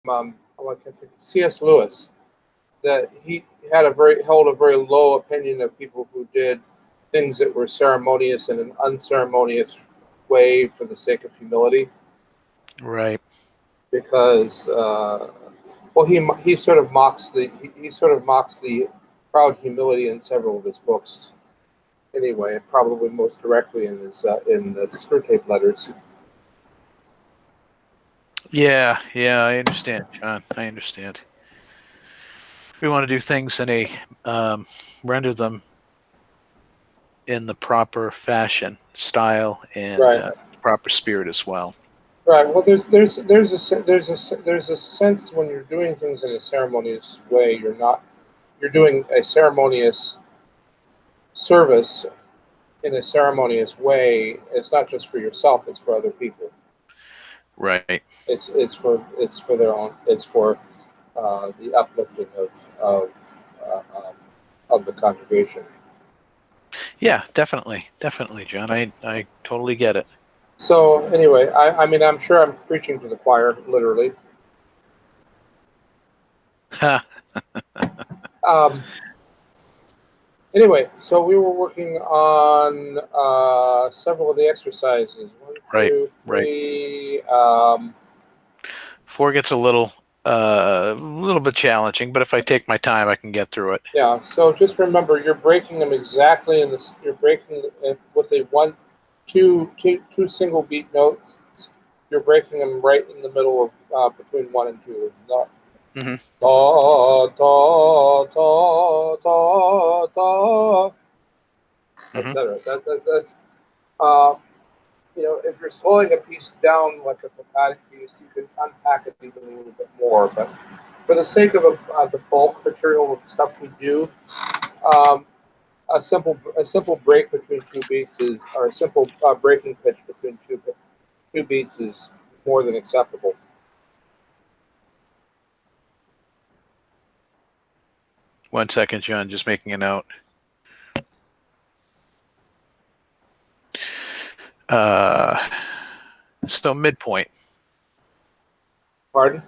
I can't think, C.S. Lewis, that he held a very low opinion of people who did things that were ceremonious in an unceremonious way for the sake of humility, Right. because well, he sort of mocks the proud humility in several of his books. Anyway, and probably most directly in the Screwtape Letters. Yeah, yeah, I understand, John. I understand. We want to do things in a render them in the proper fashion, style, and Right. proper spirit as well. Right. Well, there's a sense when you're doing things in a ceremonious way, you're doing a ceremonious service in a ceremonious way. It's not just for yourself; it's for other people. Right. It's for their own. It's for the uplifting of uh, um, of the congregation. Yeah, definitely, definitely, John. I totally get it. So anyway, I mean, I'm sure I'm preaching to the choir, literally. Um, Anyway, so we were working on several of the exercises. One, Right, two, right. three. 4 gets a little bit challenging, but if I take my time, I can get through it. Yeah. So just remember, you're breaking them exactly in this. You're breaking it with a two single beat notes. You're breaking them right in the middle of between one and two. Da Hmm. da da da da, Hmm. etc. That's uh, if you're slowing a piece down like a chromatic piece, you can unpack it even a little bit more. But for the sake of the bulk material of stuff we do, um, a simple break between two beats is, or a simple breaking pitch between two beats is more than acceptable. 1 second, John. Just making a note. Uh, so midpoint. Pardon?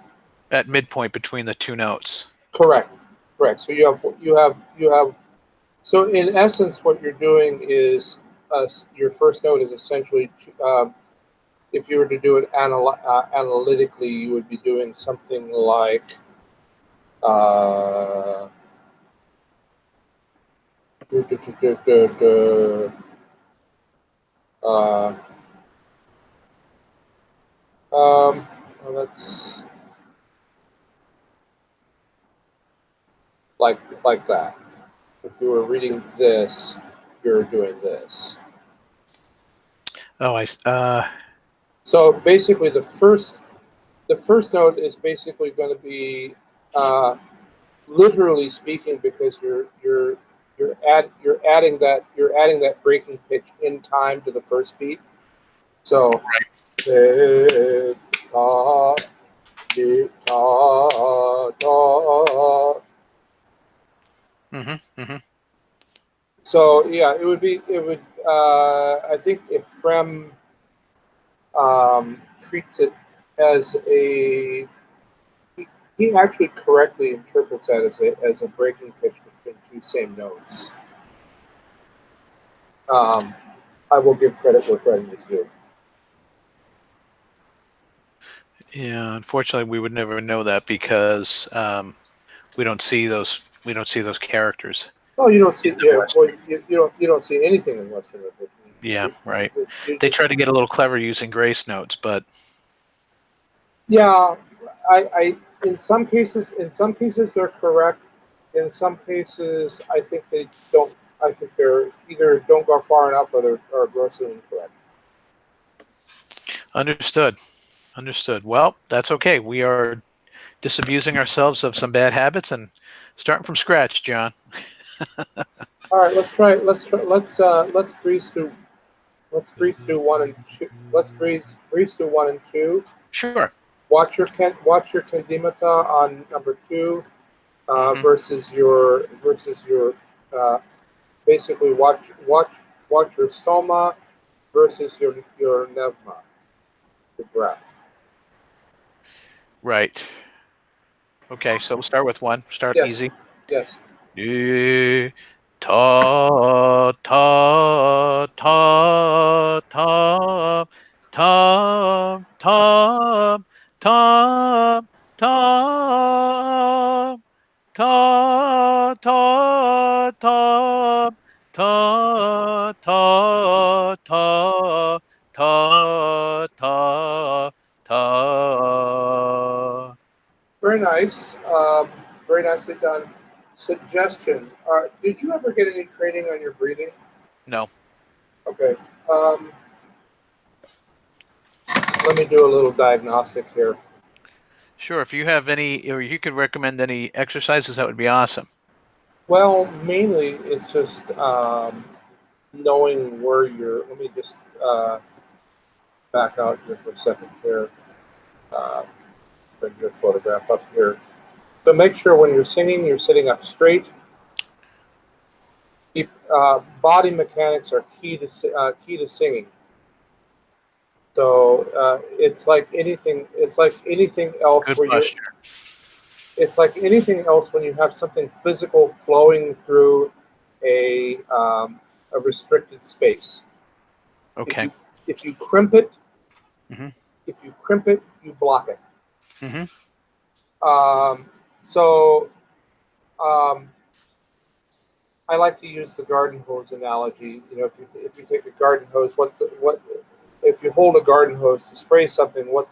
At midpoint between the two notes. Correct. Correct. So you have. So in essence, what you're doing is your first note is essentially. If you were to do it analytically, you would be doing something like uh, uh, well, that's like that. If you were reading this, you're doing this. Oh, So basically, the first note is basically going to be uh, literally speaking, because you're adding that breaking pitch in time to the first beat. So ta, ta, ta. hmm. Hmm. So yeah, it would I think if Frem treats it as he actually correctly interprets that as a breaking pitch between two same notes. Um, I will give credit where credit is due. Yeah, unfortunately, we would never know that because we don't see those characters Oh, you don't see, in the yeah. West. Well, you don't see anything in Western Revolution. Yeah, right. You They just try to get a little clever using grace notes, but yeah. I in some cases they're correct. In some cases, I think they don't. I think they're either don't go far enough or they're are grossly incorrect. understood. Understood. Well, that's okay. We are disabusing ourselves of some bad habits and starting from scratch, John. All right, let's try. Let's breeze through. Let's breeze through one and two. Let's breeze through one and two. Sure. Watch your Candimata on number two Hmm. versus your uh, basically watch your Soma versus your Nevma, your breath. Right. Okay, so we'll start with one. Start Yes, easy. yes. Do, ta ta ta ta ta ta ta ta ta ta ta ta ta ta ta ta. Very nice. Very nicely done. Suggestion. Did you ever get any training on your breathing? No. Okay. Um, Let me do a little diagnostic here. Sure, if you have any, or you could recommend any exercises, that would be awesome. Well, mainly it's just knowing where you're. Let me just back out here for a second here. Uh, Bring your photograph up here. So make sure when you're singing, you're sitting up straight. Keep, body mechanics are key to singing. So it's like anything. It's like anything else Good where you. posture. It's like anything else when you have something physical flowing through a restricted space. If Okay. you if you crimp it, Mm-hmm. you block it. Mm-hmm. Um, so um, I like to use the garden hose analogy. You know, if you take a garden hose, what if you hold a garden hose to spray something? What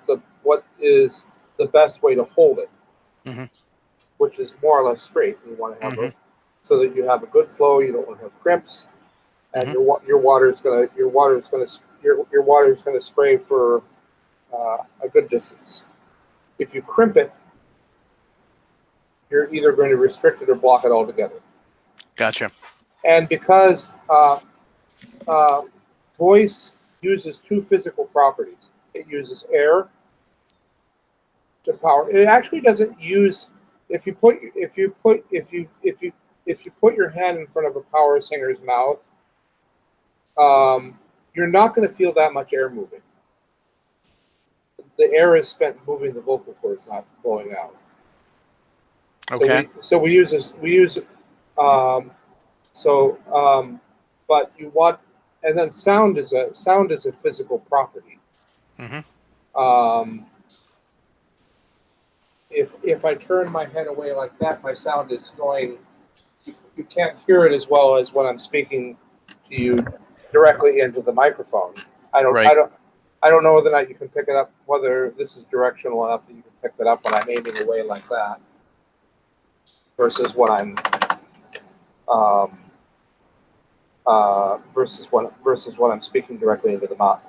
is the best way to hold it? Mm-hmm. Which is more or less straight. You want to have Mm-hmm. a so that you have a good flow. You don't want to have crimps, and Mm-hmm. your water is gonna spray for a good distance. If you crimp it, you're either going to restrict it or block it altogether. Gotcha. And because uh, voice uses two physical properties, it uses air to power. It actually doesn't use if you put your hand in front of a power singer's mouth, you're not going to feel that much air moving. The air is spent moving the vocal cords, not blowing out. So Okay. we use this we use um, so but you want and then sound is a physical property. Mm-hmm. Um, if I turn my head away like that, my sound is going. You can't hear it as well as when I'm speaking to you directly into the microphone. I don't I Right. don't I don't know whether or not you can pick it up. Whether this is directional enough that you can pick it up when I'm aiming away like that, versus when I'm um, versus when I'm speaking directly into the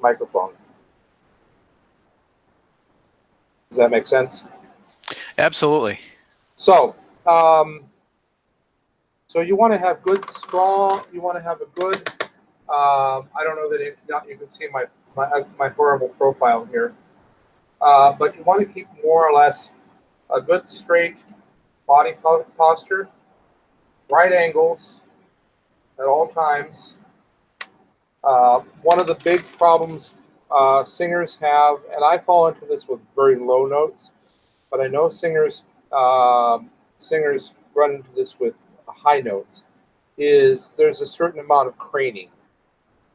microphone. Does that make sense? Absolutely. So, um, so you want to have good, strong. You want to have a good. I don't know that you can see my horrible profile here, but you want to keep more or less a good straight body posture, right angles at all times. One of the big problems singers have, and I fall into this with very low notes, but I know singers run into this with high notes. Is there's a certain amount of craning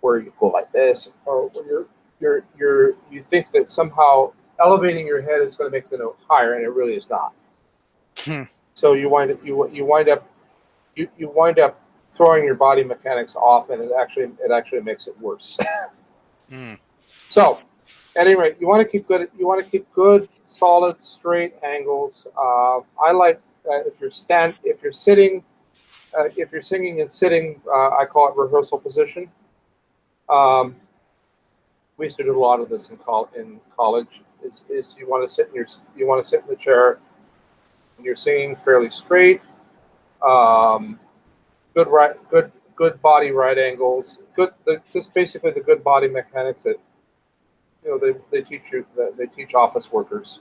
where you go like this, or where you think that somehow elevating your head is going to make the note higher, and it really is not. Hmm. So you wind up throwing your body mechanics off, and it actually makes it worse. Mm. So, at any rate, you want to keep good. You want to keep good, solid, straight angles. I like if you're sitting, if you're singing and sitting. I call it rehearsal position. Um, we used to do a lot of this in college. Is you want to sit in the chair and you're singing fairly straight. Um, good body right angles. Just basically the good body mechanics that they teach you. That they teach office workers.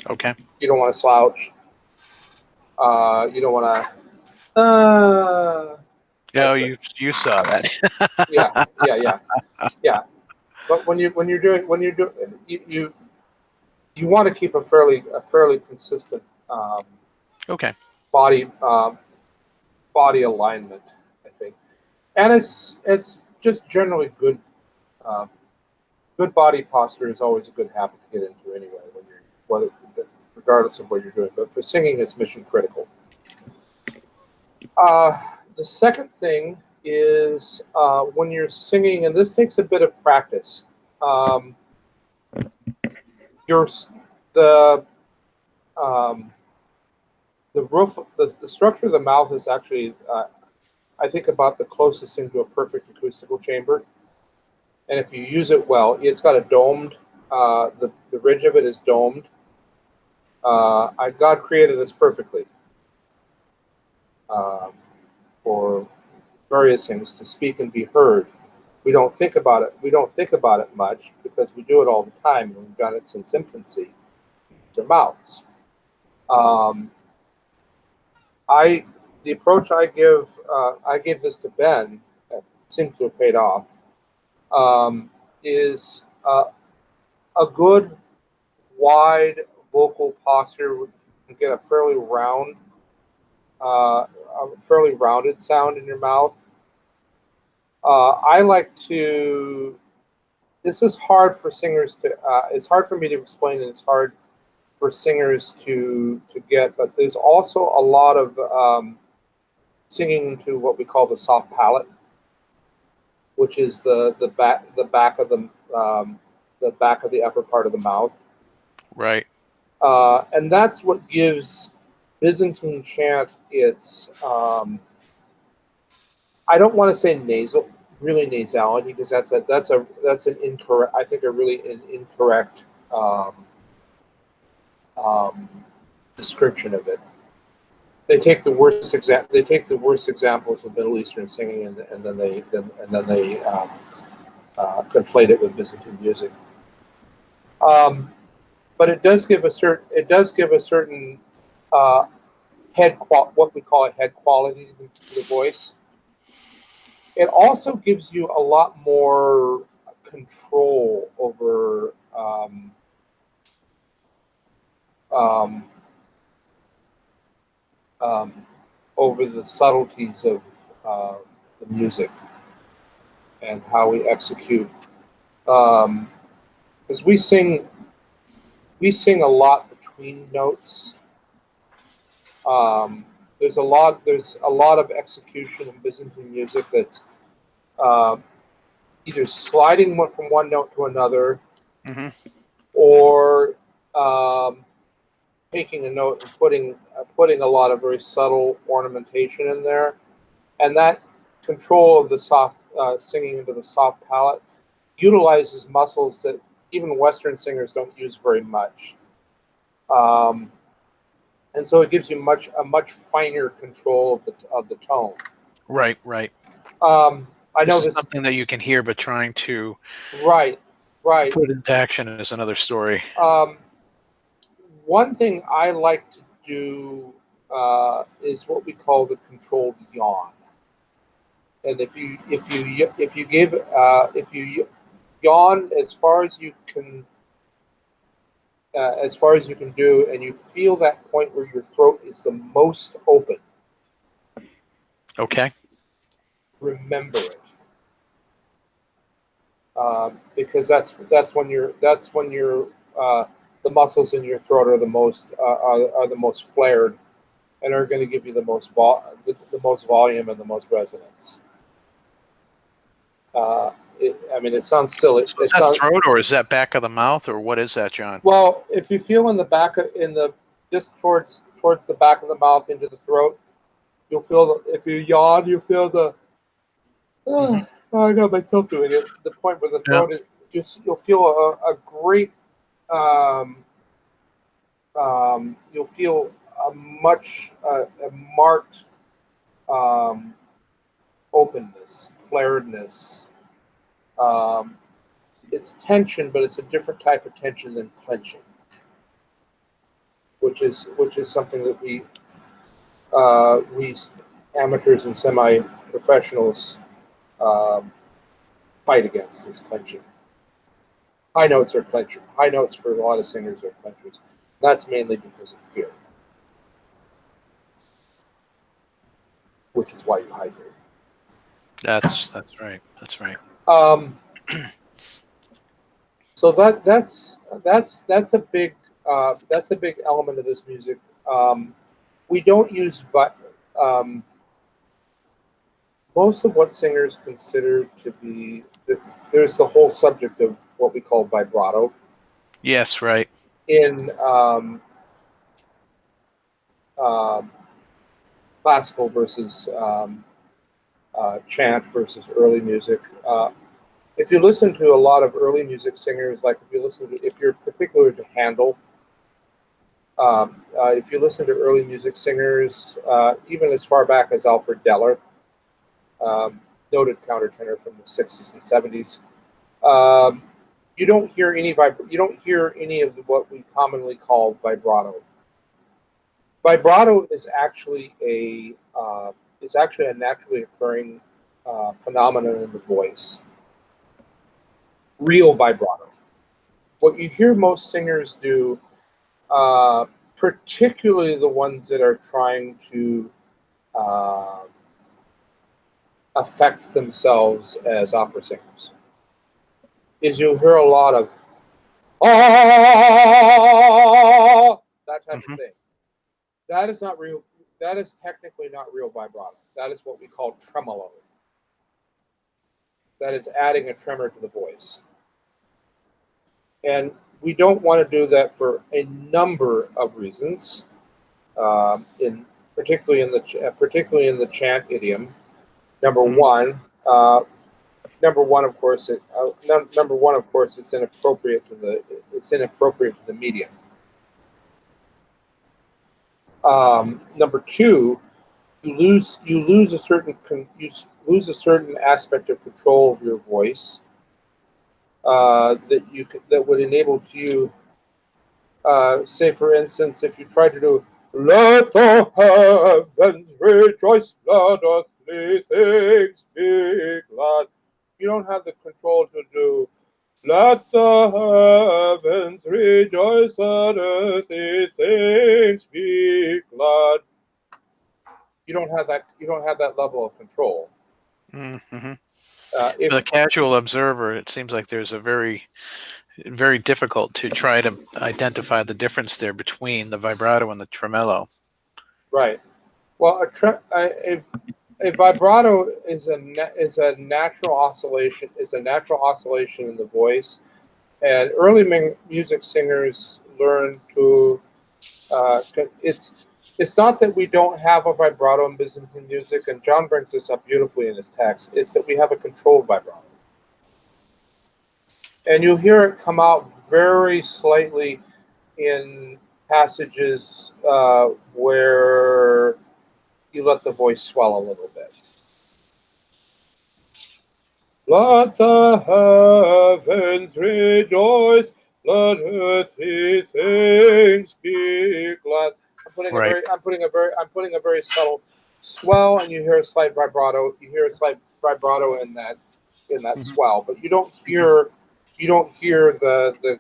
Okay. You don't want to slouch. You don't want to. Yeah, Like you saw that. yeah, yeah, yeah, yeah. But when you're doing you want to keep a fairly consistent um, Okay. body body alignment, I think, and it's just generally good. Um, Good body posture is always a good habit to get into anyway, when you're whether regardless of what you're doing. But for singing, it's mission critical. The second thing is when you're singing, and this takes a bit of practice. Um, your the um, the roof, the structure of the mouth is actually, I think, about the closest thing to a perfect acoustical chamber. And if you use it well, it's got a domed. The ridge of it is domed. God created this perfectly um, for various things to speak and be heard. We don't think about it. We don't think about it much because we do it all the time, and we've done it since infancy. Their mouths. Um, I the approach I gave this to Ben, that seems to have paid off, is a good wide vocal posture. You get a fairly rounded sound in your mouth. I like to. This is hard for singers to. It's hard for me to explain, and it's hard for singers to get. But there's also a lot of singing to what we call the soft palate, which is the back of the upper part of the mouth. Right. And that's what gives Byzantine chant its, I don't want to say really nasality, because that's an incorrect, I think, an incorrect um, um, description of it. They take the worst examples of Middle Eastern singing, and then they conflate it with Byzantine music. But it does give a certain uh, what we call a head quality to the voice. It also gives you a lot more control um, um, over the subtleties of the music and how we execute. Because we sing a lot between notes. Um, there's a lot of execution in Byzantine music that's uh, either sliding from one note to another, Mm-hmm. or taking a note and putting a lot of very subtle ornamentation in there, and that control of the soft singing into the soft palate utilizes muscles that even Western singers don't use very much. Um, and so it gives you a much finer control of the tone. Right. Right. I This know is this. something that you can hear, but trying to Right, right. put into action is another story. Um, One thing I like to do is what we call the controlled yawn. And if you yawn as far as you can do, and you feel that point where your throat is the most open, Okay. remember it. Because that's when the muscles in your throat are the most flared, and are going to give you the most volume and the most resonance. I mean, it sounds silly. So is that throat, or is that back of the mouth, or what is that, John? Well, if you feel in the back in the just towards the back of the mouth into the throat, you'll feel if you yawn, you feel the. Mm-hmm. Oh, I got myself doing it. The point where the Yeah. throat is you'll feel a great. Um, you'll feel a marked um, openness, flaredness. Um, it's tension, but it's a different type of tension than clenching, which is something that we amateurs and semi-professionals um, fight against, is clenching. High notes for a lot of singers are clenchers. That's mainly because of fear. which is why you hydrate. That's right. That's right. So that's a big element of this music. We don't use most of what singers consider to be. There's the whole subject of what we call vibrato Yes, right. in um, classical versus chant versus early music. If you listen to a lot of early music singers, like if you're particular to Handel, if you listen to early music singers, even as far back as Alfred Deller, um, noted countertenor from the 60s and 70s, um, you don't hear any of what we commonly call vibrato. Vibrato is actually a naturally occurring phenomenon in the voice. Real vibrato. What you hear most singers do, particularly the ones that are trying to uh, affect themselves as opera singers, is you'll hear a lot of ah, that type of Hmm. thing. That is not real. That is technically not real vibrato. That is what we call tremolo. That is adding a tremor to the voice. And we don't want to do that for a number of reasons. In particularly in the chant idiom. Number Mm. one, number one, of course, it's inappropriate to the medium. Number two, you lose a certain aspect of control of your voice that would enable to you. Say, for instance, if you try to do "Let the heavens rejoice, let earthly things be glad," you don't have the control to do "Let the heavens rejoice, let earthly things be glad." You don't have that. You don't have that level of control. Mm-hmm. If For the casual observer, it seems like there's a very difficult to try to identify the difference there between the vibrato and the tremolo. Right, well, a vibrato is a natural oscillation. Is a natural oscillation in the voice, and early music singers learn to. It's not that we don't have a vibrato in Byzantine music, and John brings this up beautifully in his text. It's that we have a controlled vibrato, and you'll hear it come out very slightly in passages where you let the voice swell a little bit. Let the heavens rejoice, let earthly things be glad. Right. I'm putting a very subtle swell, and you hear a slight vibrato. You hear a slight vibrato in that Hmm. swell, but Hmm. you don't hear the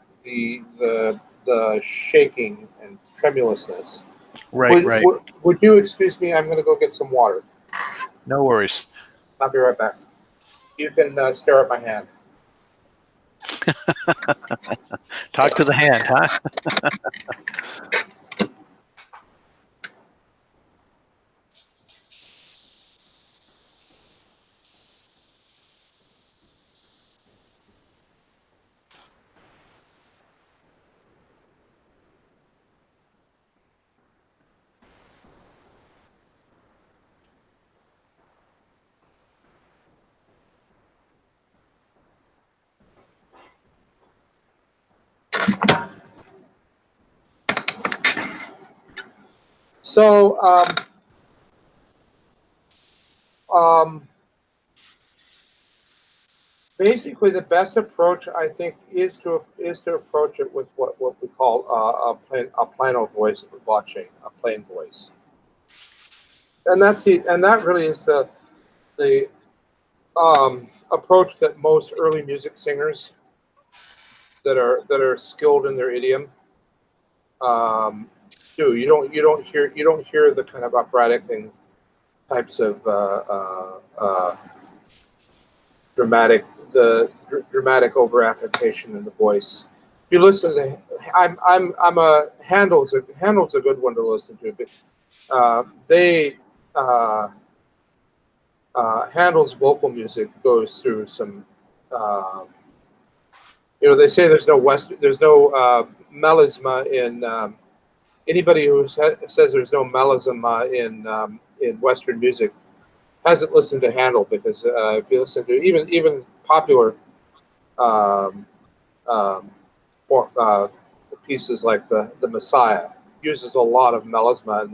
shaking and tremulousness. Right. Right. Would you excuse me? I'm going to go get some water. No worries. I'll be right back. You can stare at my hand. Talk to the hand, huh? So, um, basically, the best approach, I think, is to approach it with what we call a plano voice watching a plain voice, and that really is the approach that most early music singers that are skilled in their idiom um, do. You don't hear the kind of operatic thing types of dramatic over affectation in the voice. If you listen to, I'm a Handel's a good one to listen to, but Handel's vocal music goes through some. They say there's no melisma in. Anybody who says there's no melisma in Western music hasn't listened to Handel, because if you listen to even popular um, um, pieces like the Messiah uses a lot of melisma, and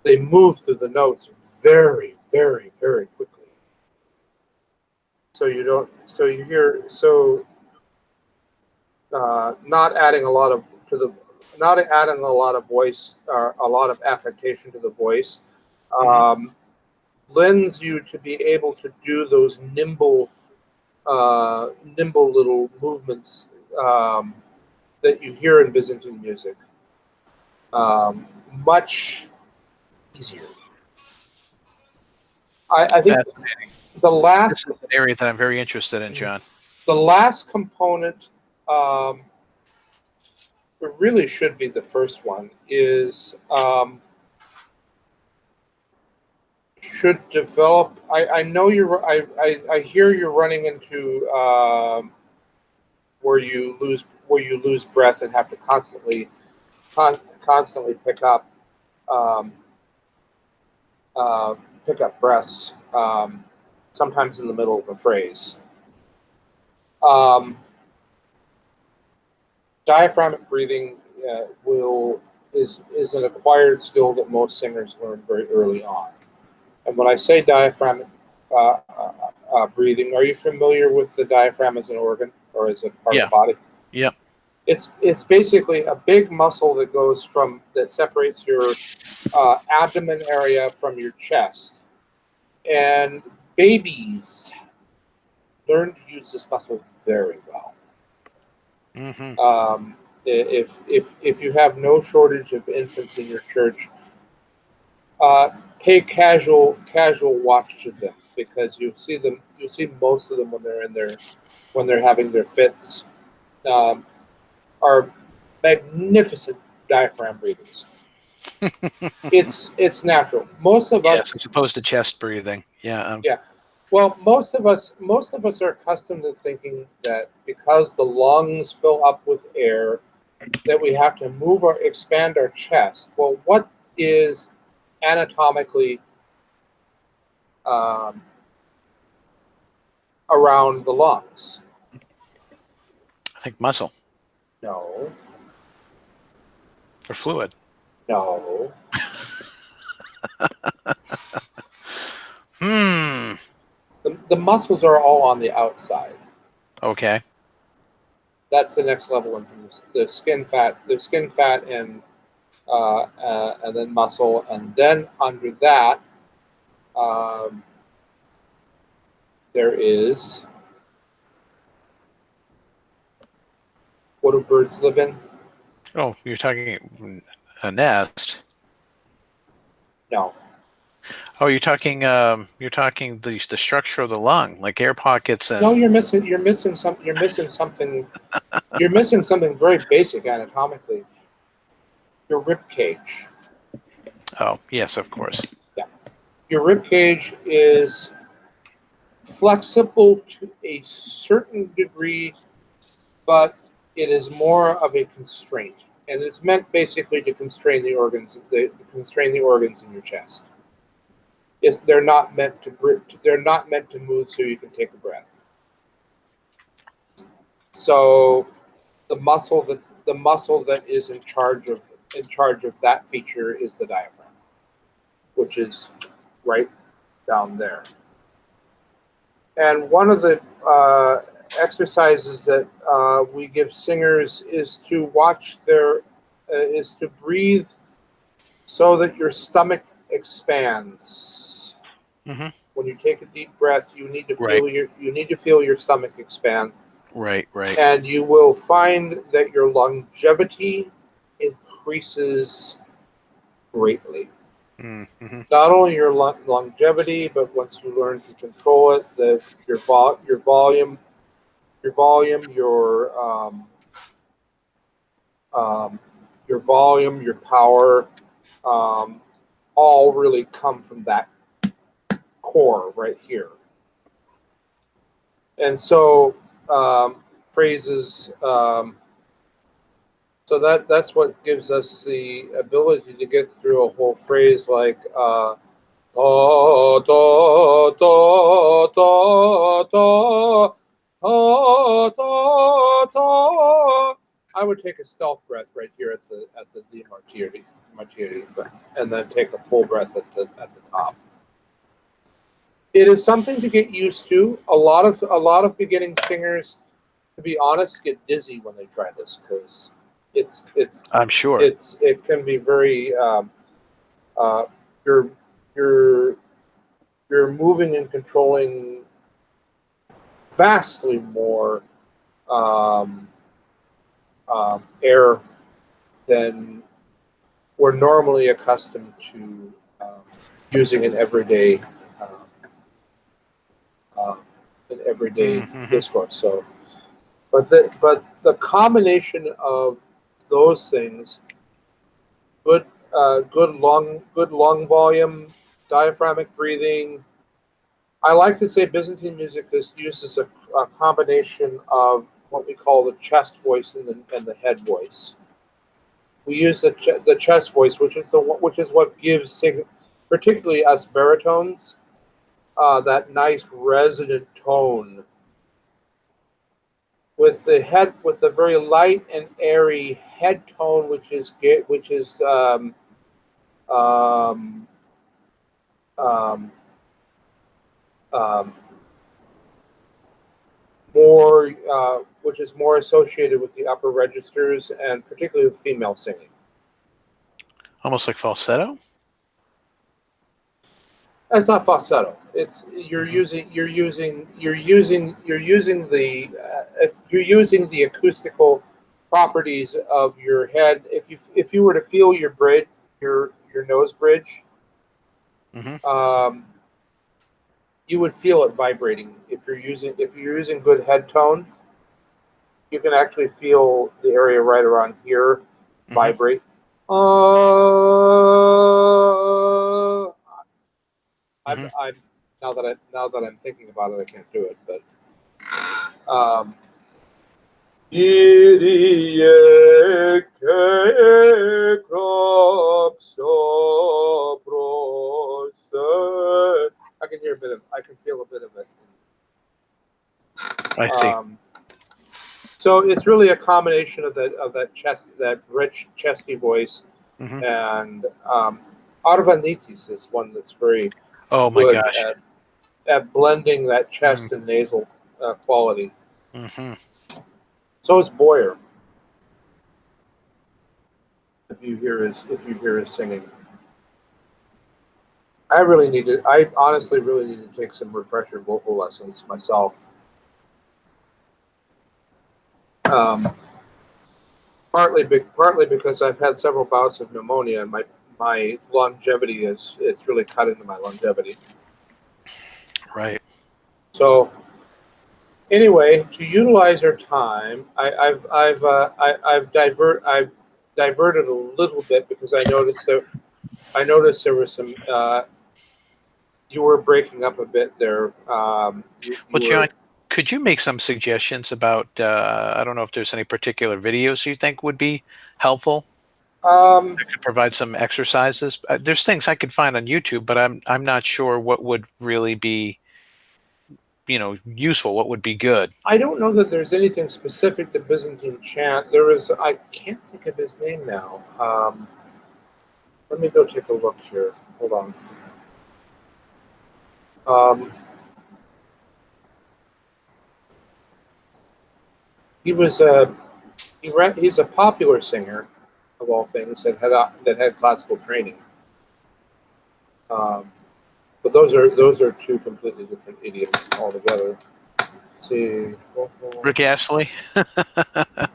they move through the notes very, very, very quickly. So you hear not adding a lot of voice or a lot of affectation to the voice. Lends you to be able to do those nimble little movements that you hear in Byzantine music much easier. I think Fascinating. the last This is an area that I'm very interested in, John. The last component, it really should be the first one, is should develop. I know I hear you're running into where you lose breath and have to constantly pick up um, breaths, sometimes in the middle of a phrase. Diaphragmatic breathing is an acquired skill that most singers learn very early on. And when I say diaphragmatic breathing, are you familiar with the diaphragm as an organ or as a part of the body? Yep. It's basically a big muscle that separates your abdomen area from your chest. And babies learn to use this muscle very well. Mm-hmm. If you have no shortage of infants in your church, pay casual watch to them, because you'll see most of them when they're having their fits, are magnificent diaphragm breathers. It's natural. Most of us, as opposed to chest breathing. Yeah. yeah. Well, most of us are accustomed to thinking that because the lungs fill up with air, that we have to expand our chest. Well, what is anatomically around the lungs? I think muscle No. or fluid. No. The muscles are all on the outside. Okay. That's the next level in the skin fat. There's skin fat and then muscle, and then under that there is, what do birds live in? Oh, you're talking a nest. No. Oh, you're talking the structure of the lung, like air pockets and. No, you're missing something. You're missing something very basic anatomically. Your rib cage. Oh, yes, of course. Yeah. Your rib cage is flexible to a certain degree, but it is more of a constraint, and it's meant basically to constrain the organs in your chest. They're not meant to move so you can take a breath. So the muscle that is in charge of that feature is the diaphragm, which is right down there. And one of the exercises that we give singers is to breathe so that your stomach expands. Mm-hmm. When you take a deep breath, you need to feel your stomach expand. Right. And you will find that your longevity increases greatly. Mm-hmm. Not only your longevity, but once you learn to control it, your volume, um, your volume, your power, um, all really come from that core right here. And so phrases. So that's what gives us the ability to get through a whole phrase like da da da da da da da da. I would take a stealth breath right here at the D martini, and then take a full breath at the top. It is something to get used to. A lot of beginning singers, to be honest, get dizzy when they try this because it's it's I'm sure. it can be very uh, you're you're you're moving and controlling vastly more um, air than we're normally accustomed to using uh, uh, in everyday Mm-hmm. discourse. So, but the combination of those things, good good lung volume, diaphragmatic breathing. I like to say Byzantine music uses a combination of what we call the chest voice and the head voice. We use the chest voice, which is what gives particularly us baritones, that nice resonant tone with the very light and airy head tone, um, um, um, more which is more associated with the upper registers and particularly with female singing. Almost like falsetto. That's not falsetto. It's Mm-hmm. you're using the acoustical properties of your head. If you were to feel your nose bridge, Mm-hmm. um, you would feel it vibrating. If you're using good head tone, you can actually feel the area right around here Mm-hmm. vibrate. Mm-hmm. I'm now that I'm thinking about it, I can't do it. But Kyrie I can hear a bit of. I can feel a bit of it. I see. So it's really a combination of that rich chesty voice, Mm-hmm. and Arvanitis is one that's very Oh my good gosh. at blending that chest and nasal quality. Mm-hmm. So is Boyer. If you hear his singing, I honestly really need to take some refresher vocal lessons myself. Um, partly because I've had several bouts of pneumonia, and my longevity is it's really cut into my longevity. Right. So anyway, to utilize our time, I've diverted a little bit because I noticed there was some you were breaking up a bit there. You Well, John, were could you make some suggestions about, I don't know if there's any particular videos you think would be helpful um, that could provide some exercises? There's things I could find on YouTube, but I'm not sure what would really be, useful, what would be good. I don't know that there's anything specific to Byzantine chant. There is I can't think of his name now. Let me go take a look here. Hold on. Um, he was a he's a popular singer of all things that had classical training. Um, but those are two completely different idioms altogether. Let's see, Rick Astley?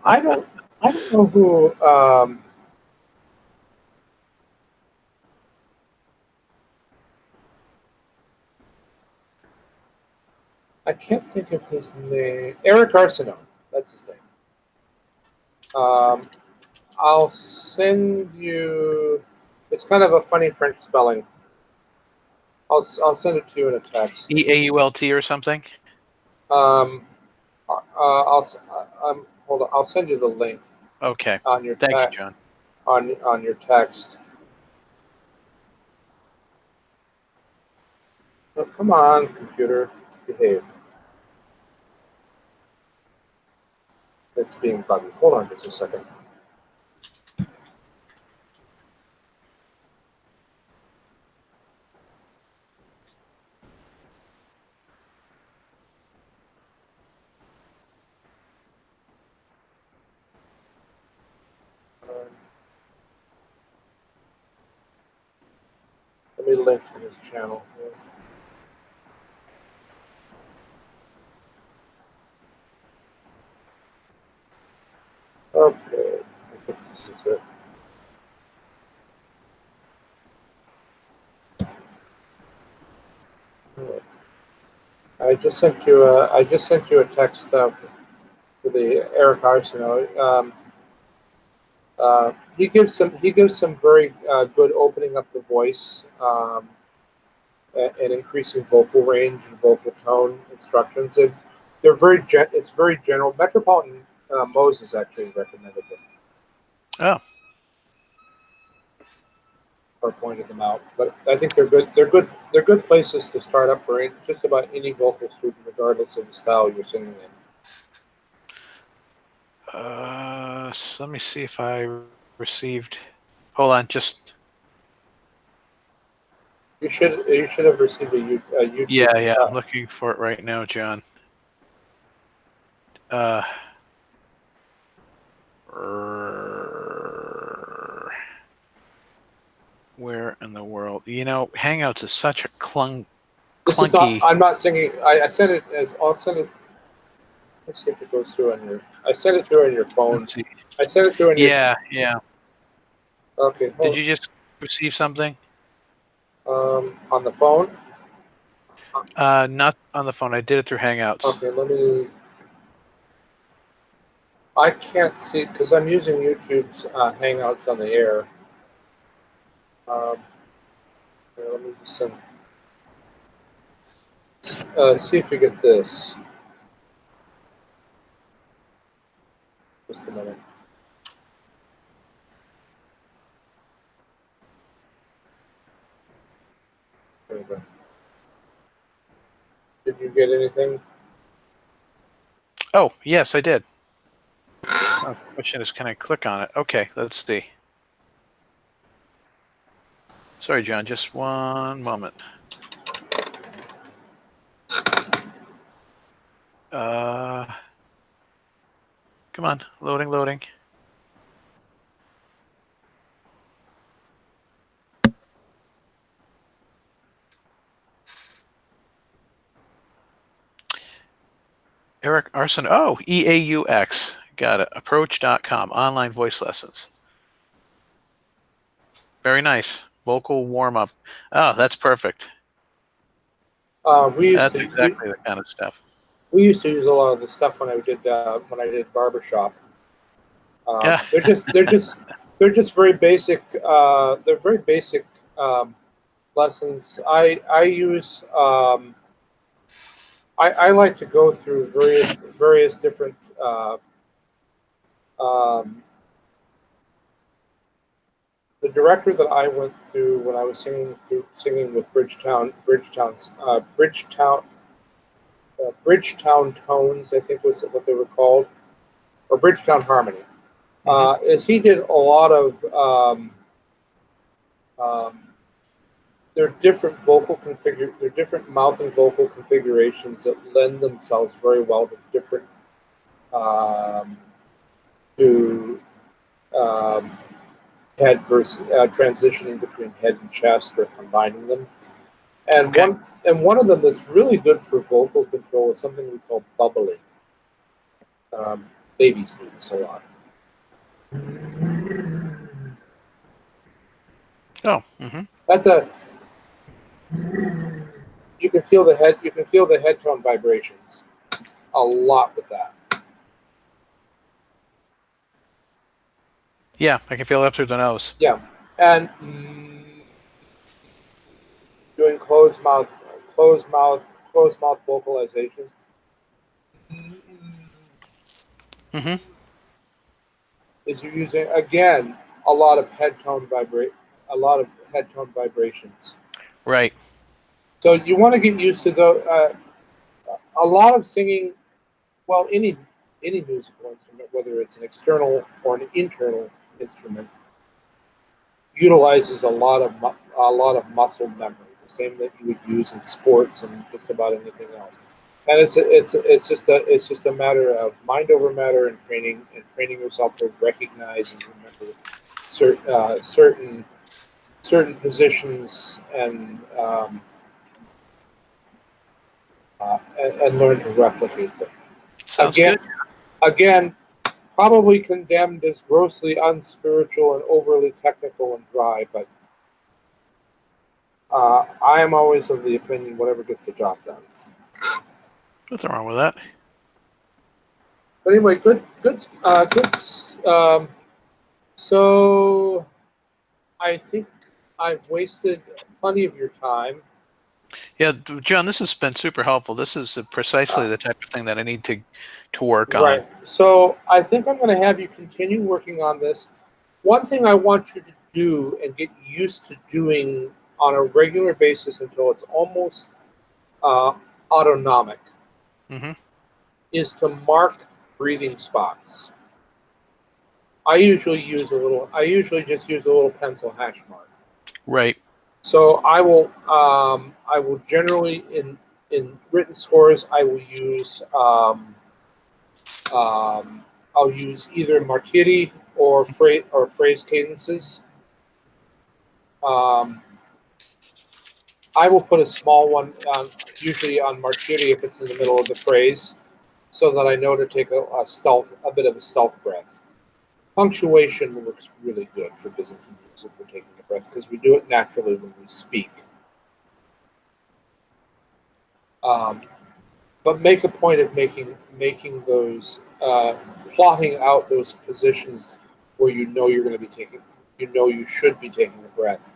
I don't I don't know who I can't think of his name. Eric Arsenault. That's his name. I'll send you. It's kind of a funny French spelling. I'll send it to you in a text. EAULT or something? Um, hold on. I'll send you the link Okay. on your Thank you, John. on your text. Oh, come on, computer, behave. It's being buggy. Hold on just a second. Let me link to his channel here. Okay, I think this is it. I just sent you a text for the Eric Arsenault. He gives some very good opening up the voice and increasing vocal range and vocal tone instructions. And it's very general. Metropolitan Moses actually recommended them Oh, or pointed them out. But I think they're good. They're good places to start up for just about any vocal student, regardless of the style you're singing in. so let me see if I received. Hold on, just You should have received a YouTube. yeah. I'm looking for it right now, John. Where in the world? You know, Hangouts is such a This is not. clunky. I'm not singing. I sent it as. I'll send it. Let's see if it goes through on your. I sent it through on your phone. Let's see. I sent it through on your. Yeah. Okay. Did you just receive something? On the phone. Not on the phone. I did it through Hangouts. Okay. Let me. I can't see because I'm using YouTube's Hangouts on the air. Um, here, let me just send. See if you get this. Just a minute. There we go. Did you get anything? Oh, yes, I did. Oh, the question is, can I click on it? Okay, let's see. Sorry, John, just one moment. Come on, loading. Eric Arson. Oh, EAUX. Got it. Approach.com. Online voice lessons. Very nice. Vocal warm up. Oh, that's perfect. That's exactly the kind of stuff. We used to use a lot of the stuff when I did barbershop. Yeah. They're just very basic. They're very basic lessons. I use I like to go through various different um, the director that I went through when I was singing with Bridgetown Tones, I think was what they were called, or Bridgetown Harmony. Is he did a lot of um, there are different mouth and vocal configurations that lend themselves very well to different um, to head versus transitioning between head and chest or combining them. And Okay. one of them that's really good for vocal control is something we call bubbling. Babies do this a lot. Oh. That's a you can feel the head tone vibrations a lot with that. Yeah, I can feel it up through the nose. Yeah, and doing closed mouth vocalizations. Mm-hmm. Is you're using again a lot of head tone vibrations. Right. So you want to get used to a lot of singing. Well, any musical instrument, whether it's an external or an internal instrument, utilizes a lot of muscle memory, the same that you would use in sports and just about anything else. And it's just a matter of mind over matter and training yourself to recognize and remember certain positions and learn to replicate them. Sounds Again, good. again, probably condemned as grossly unspiritual and overly technical and dry, but I am always of the opinion whatever gets the job done. Nothing wrong with that. But anyway, good. So I think I've wasted plenty of your time. Yeah, John, this has been super helpful. This is precisely the type of thing that I need to work on. Right. So I think I'm going to have you continue working on this. One thing I want you to do and get used to doing on a regular basis until it's almost uh, autonomic Mm-hmm. is to mark breathing spots. I usually just use a little pencil hash mark. Right. So I will generally in written scores I will use I'll use either marquette or phrase cadences. Um, I will put a small one on usually on marquette if it's in the middle of the phrase, so that I know to take a bit of a stealth breath. Punctuation works really good for Byzantine music for taking a breath because we do it naturally when we speak. Um, but make a point of making those plotting out those positions where you know you're going to be taking, you should be taking a breath,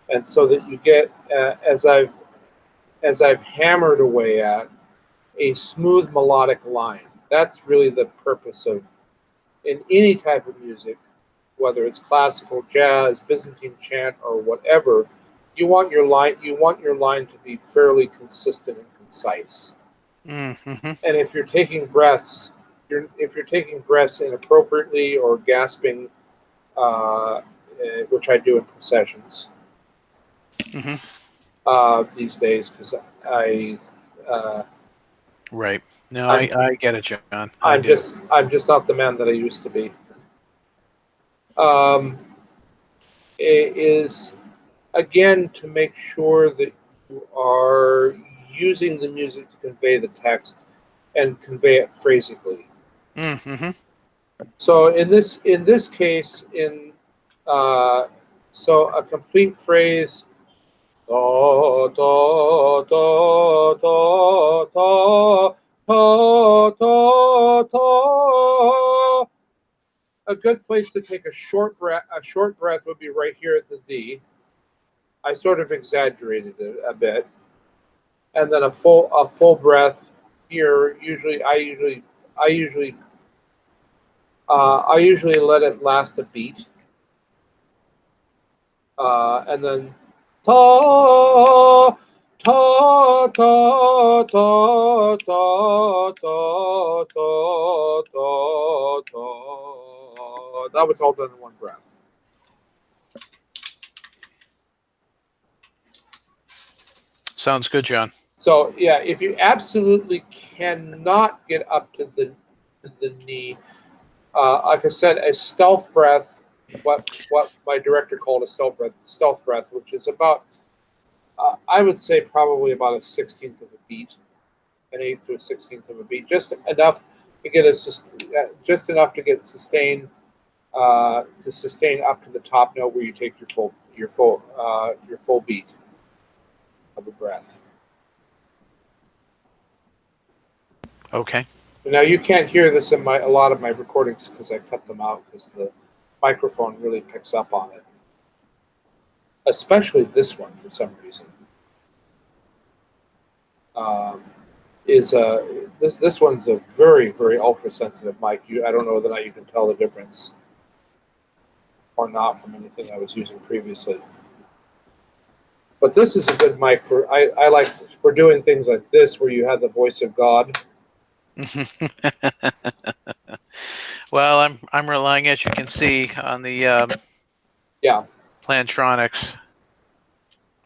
and so that you get as I've hammered away at a smooth melodic line. That's really the purpose of in any type of music, whether it's classical, jazz, Byzantine chant, or whatever. You want your line to be fairly consistent and concise. Mm-hmm. And if you're taking breaths inappropriately or gasping, which I do in processions Mm-hmm. these days, because I uh, Right. No, I'm I get it, John. I I'm do. just I'm just not the man that I used to be. Um, is again to make sure that you are using the music to convey the text and convey it phrasically. Mm-hmm. So in this case, uh, so a complete phrase, da, da, da, da, da, da, da, da. A good place to take a short breath would be right here at the D. I sort of exaggerated it a bit, and then a full breath here. I usually let it last a beat, and then ta ta ta ta ta ta ta ta ta. That was all done in one breath. Sounds good, John. So yeah, if you absolutely cannot get up to the knee, like I said, a stealth breath, what my director called a stealth breath, which is about I would say probably about a 16th of a beat, an eighth to a 16th of a beat, just enough to get sustained to sustain up to the top note where you take your full beat of a breath. Okay. Now you can't hear this in a lot of my recordings because I cut them out because the microphone really picks up on it, especially this one for some reason. Um, is this one's a very ultra sensitive mic. I don't know whether or not you can tell the difference or not from anything I was using previously. But this is a good mic for I like for doing things like this where you have the voice of God. Well, I'm relying, as you can see, on the Yeah, Plantronics.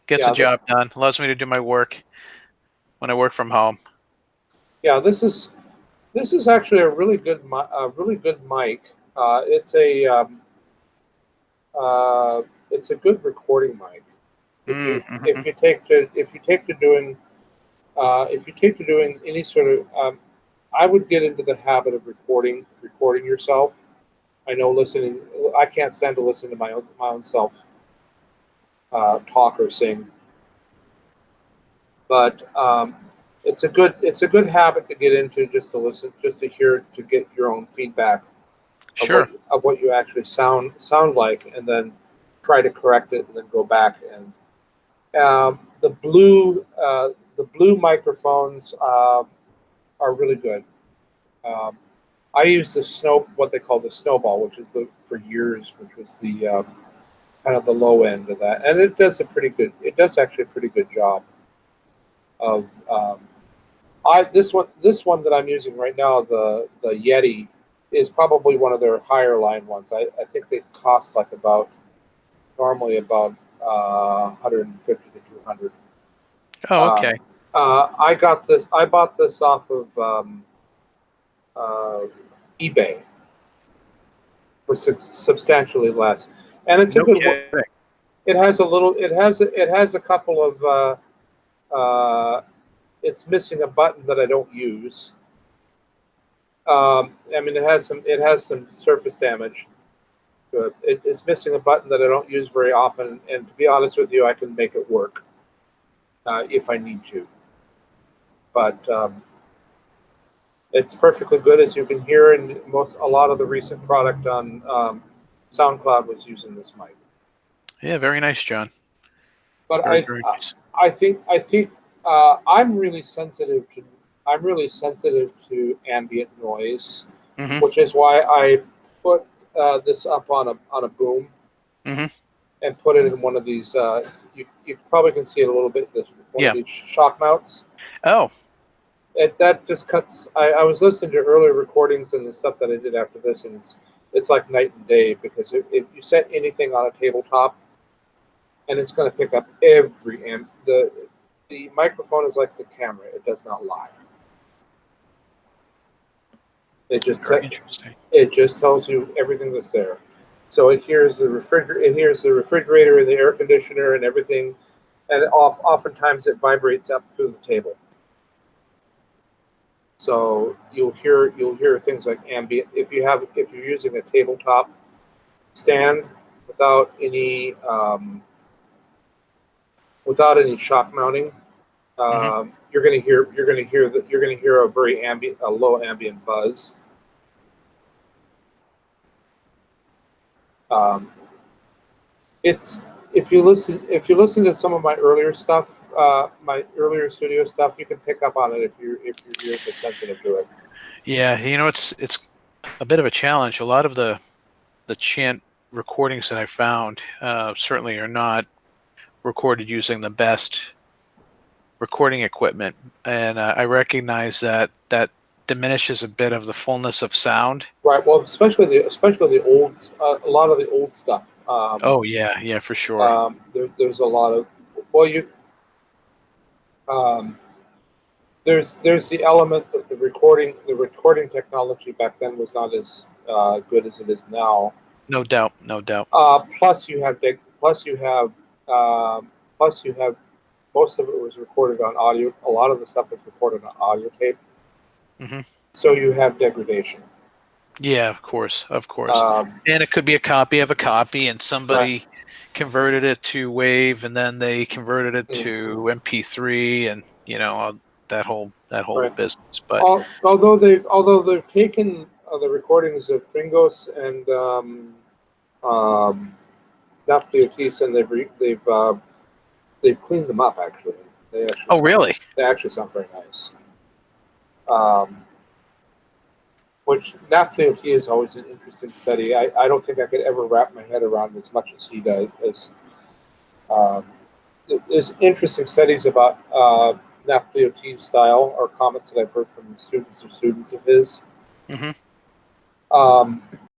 Gets a yeah, job done. Allows me to do my work when I work from home. yeah. This is actually a really good mic. Uh, it's a good recording mic. Mm-hmm. If you take to doing any sort of I would get into the habit of recording yourself. I know listening. I can't stand to listen to my own self talk or sing, but it's a good habit to get into just to listen, just to hear, to get your own feedback Sure. of what you actually sound like, and then try to correct it, and then go back and the blue microphones are really good. Um, I use what they call the snowball, which is for years, which was the kind of the low end of that, and it does a pretty good. It does actually a pretty good job of. I this one that I'm using right now, the Yeti, is probably one of their higher line ones. I think they cost like about normally about 150 to 200. Oh, Um, okay. I got this. I bought this off of uh, eBay for substantially less, and it's a No good one. kidding. It has a little. It has a couple of. It's missing a button that I don't use. I mean, it has some surface damage to it. It's missing a button that I don't use very often, and to be honest with you, I can make it work if I need to. But it's perfectly good, as you can hear, and a lot of the recent product on SoundCloud was using this mic. Yeah, very nice, John. But Very nice. I think I'm really sensitive to ambient noise, Mm-hmm. which is why I put this up on a boom Mm-hmm. and put it in one of these. You probably can see it a little bit. This one of Yeah. these shock mounts. Oh, That just cuts. I was listening to earlier recordings and the stuff that I did after this, and it's like night and day, because if you set anything on a tabletop, and it's going to pick up every amp. The microphone is like the camera; it does not lie. It just very interesting. it just tells you everything that's there. So it hears the refrigerator and the air conditioner and everything, and oftentimes it vibrates up through the table. So you'll hear things like ambient if you're using a tabletop stand without any shock mounting. Mm-hmm. You're gonna hear a low ambient buzz. Um, it's if you listen to some of my earlier stuff, my earlier studio stuff, you can pick up on it if your ears are sensitive to it. Yeah, it's a bit of a challenge. A lot of the chant recordings that I found certainly are not recorded using the best recording equipment, and I recognize that that diminishes a bit of the fullness of sound. Right. Well, especially the old a lot of the old stuff. Oh yeah, yeah, for sure. There's a lot of well you um, there's the element that the recording technology back then was not as good as it is now. No doubt, no doubt. Plus you have um, plus you have most of it was recorded on audio. A lot of the stuff was recorded on audio tape, Hmm. so you have degradation. Yeah, of course, of course. Um, And it could be a copy of a copy, and right. somebody converted it to WAV, and then they converted it Mm. to MP3, and that whole Right. business. But Although they've taken the recordings of Kringos and Nafliotis, and they've cleaned them up. Actually, oh, really? they actually sound very nice. Um, which Nafliotis is always an interesting study. I don't think I could ever wrap my head around as much as he does. Um, there's interesting studies about Nafliotis' style, or comments that I've heard from students of his. Hmm. Um,